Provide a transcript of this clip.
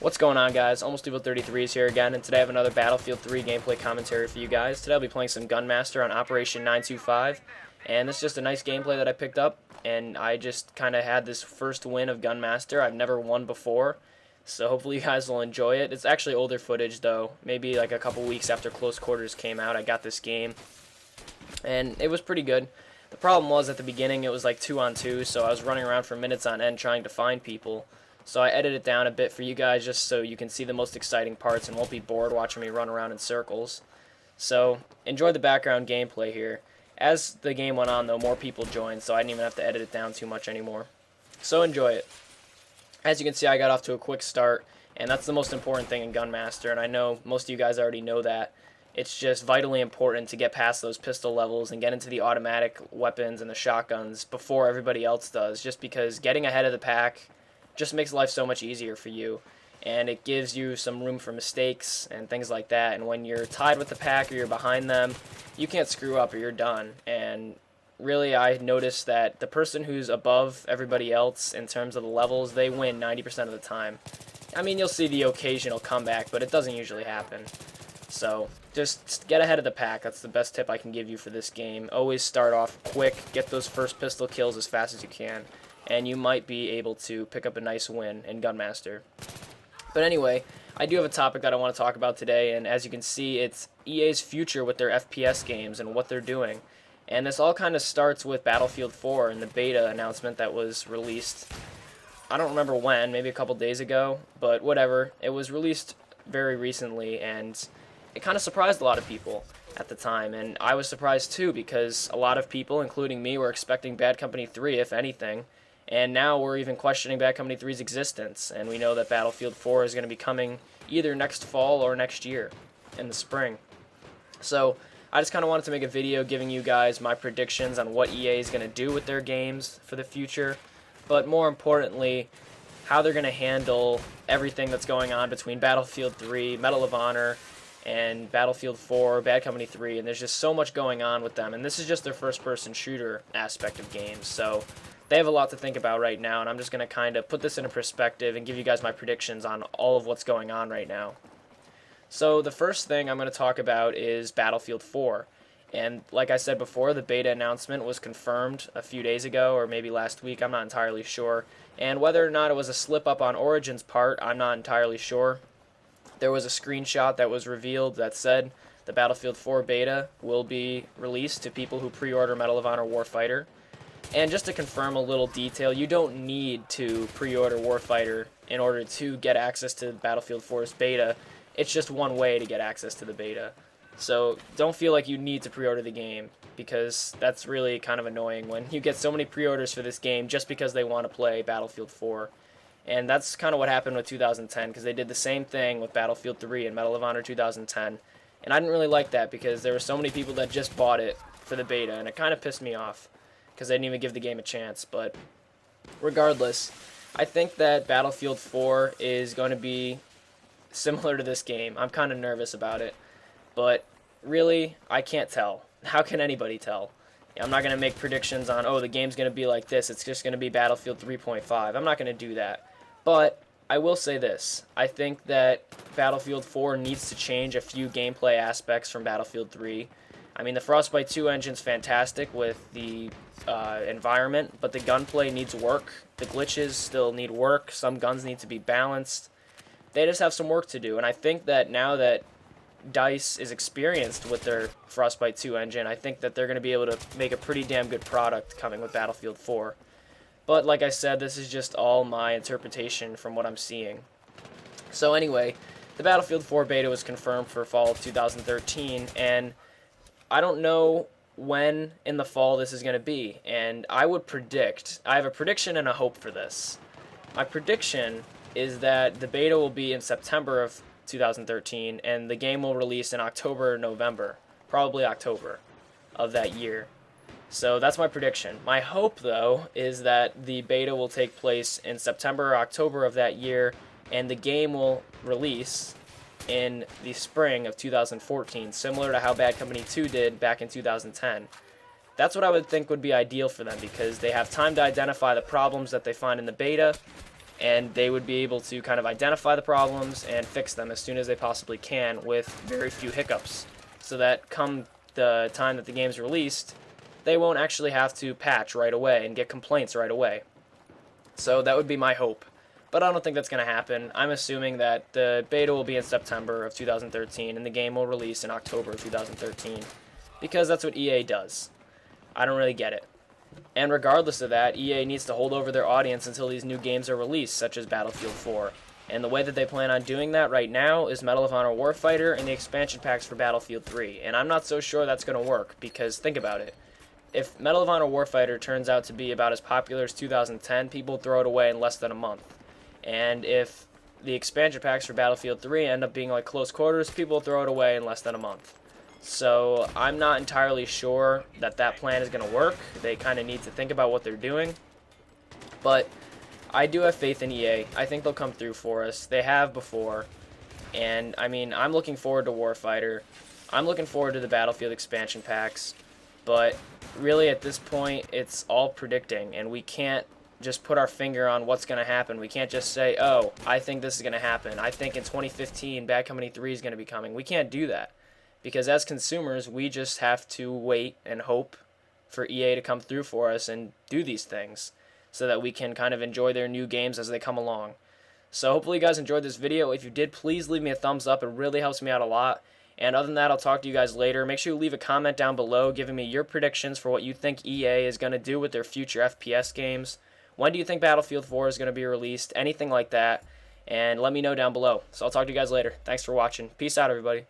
What's going on, guys? Almost Evil 33 is here again, and today I have another Battlefield 3 gameplay commentary for you guys. Today I'll be playing some Gunmaster on Operation 925, and this is just a nice gameplay that I picked up, and I just kind of had this first win of Gunmaster. I've never won before, so hopefully you guys will enjoy it. It's actually older footage, though. Maybe like a couple weeks after Close Quarters came out, I got this game, and it was pretty good. The problem was at the beginning it was like 2-on-2, so I was running around for minutes on end trying to find people. So I edited it down a bit for you guys just so you can see the most exciting parts and won't be bored watching me run around in circles. So enjoy the background gameplay here. As the game went on, though, more people joined, so I didn't even have to edit it down too much anymore. So enjoy it. As you can see, I got off to a quick start, and that's the most important thing in Gunmaster, and I know most of you guys already know that. It's just vitally important to get past those pistol levels and get into the automatic weapons and the shotguns before everybody else does, just because getting ahead of the pack just makes life so much easier for you, and it gives you some room for mistakes and things like that. And when you're tied with the pack or you're behind them, you can't screw up or you're done. And really, I noticed that the person who's above everybody else in terms of the levels, they win 90% of the time. I mean, you'll see the occasional comeback, but it doesn't usually happen. So just get ahead of the pack. That's the best tip I can give you for this game. Always start off quick, get those first pistol kills as fast as you can, and you might be able to pick up a nice win in Gunmaster. But anyway, I do have a topic that I want to talk about today, and as you can see, it's EA's Future with their FPS games and what they're doing. And this all kind of starts with Battlefield 4 and the beta announcement that was released. I don't remember when, maybe a couple days ago, but whatever. It was released very recently, and it kind of surprised a lot of people at the time, and I was surprised too, because a lot of people, including me, were expecting Bad Company 3, if anything. And now we're even questioning Bad Company 3's existence, and we know that Battlefield 4 is going to be coming either next fall or next year, in the spring. So I just kind of wanted to make a video giving you guys my predictions on what EA is going to do with their games for the future, but more importantly, how they're going to handle everything that's going on between Battlefield 3, Medal of Honor, and Battlefield 4, Bad Company 3, and there's just so much going on with them, and this is just their first-person shooter aspect of games, so they have a lot to think about right now, and I'm just going to kind of put this into perspective and give you guys my predictions on all of what's going on right now. So the first thing I'm going to talk about is Battlefield 4. And like I said before, the beta announcement was confirmed a few days ago, or maybe last week, I'm not entirely sure. And whether or not it was a slip-up on Origin's part, I'm not entirely sure. There was a screenshot that was revealed that said the Battlefield 4 beta will be released to people who pre-order Medal of Honor Warfighter. And just to confirm a little detail, you don't need to pre-order Warfighter in order to get access to Battlefield 4's beta. It's just one way to get access to the beta. So don't feel like you need to pre-order the game, because that's really kind of annoying when you get so many pre-orders for this game just because they want to play Battlefield 4. And that's kind of what happened with 2010, because they did the same thing with Battlefield 3 and Medal of Honor 2010. And I didn't really like that, because there were so many people that just bought it for the beta, and it kind of pissed me off, because they didn't even give the game a chance. But regardless, I think that Battlefield 4 is going to be similar to this game. I'm kind of nervous about it, but really, I can't tell. How can anybody tell? I'm not going to make predictions on, oh, the game's going to be like this, it's just going to be Battlefield 3.5. I'm not going to do that. But I will say this. I think that Battlefield 4 needs to change a few gameplay aspects from Battlefield 3. I mean, the Frostbite 2 engine's fantastic with the environment, but the gunplay needs work. The glitches still need work. Some guns need to be balanced. They just have some work to do, and I think that now that DICE is experienced with their Frostbite 2 engine, I think that they're going to be able to make a pretty damn good product coming with Battlefield 4. But like I said, this is just all my interpretation from what I'm seeing. So anyway, the Battlefield 4 beta was confirmed for fall of 2013, and I don't know when in the fall this is going to be, and I would predict, I have a prediction and a hope for this. My prediction is that the beta will be in September of 2013, and the game will release in October or November, probably October of that year. So that's my prediction. My hope, though, is that the beta will take place in September or October of that year, and the game will release in the spring of 2014, similar to how Bad Company 2 did back in 2010. That's what I would think would be ideal for them, because they have time to identify the problems that they find in the beta, and they would be able to kind of identify the problems and fix them as soon as they possibly can with very few hiccups, so that come the time that the game's released, they won't actually have to patch right away and get complaints right away. So that would be my hope. But I don't think that's going to happen. I'm assuming that the beta will be in September of 2013 and the game will release in October of 2013, because that's what EA does. I don't really get it. And regardless of that, EA needs to hold over their audience until these new games are released, such as Battlefield 4. And the way that they plan on doing that right now is Medal of Honor Warfighter and the expansion packs for Battlefield 3. And I'm not so sure that's going to work, because think about it. If Medal of Honor Warfighter turns out to be about as popular as 2010, people throw it away in less than a month. And if the expansion packs for Battlefield 3 end up being like close quarters, people throw it away in less than a month. So I'm not entirely sure that that plan is going to work. They kind of need to think about what they're doing. But I do have faith in EA. I think they'll come through for us. They have before. And, I mean, I'm looking forward to Warfighter. I'm looking forward to the Battlefield expansion packs. But really, at this point, it's all predicting. And we can't just put our finger on what's going to happen. We can't just say, oh, I think this is going to happen. I think in 2015, Bad Company 3 is going to be coming. We can't do that. Because as consumers, we just have to wait and hope for EA to come through for us and do these things so that we can kind of enjoy their new games as they come along. So hopefully you guys enjoyed this video. If you did, please leave me a thumbs up. It really helps me out a lot. And other than that, I'll talk to you guys later. Make sure you leave a comment down below giving me your predictions for what you think EA is going to do with their future FPS games. When do you think Battlefield 4 is going to be released? Anything like that. And let me know down below. So I'll talk to you guys later. Thanks for watching. Peace out, everybody.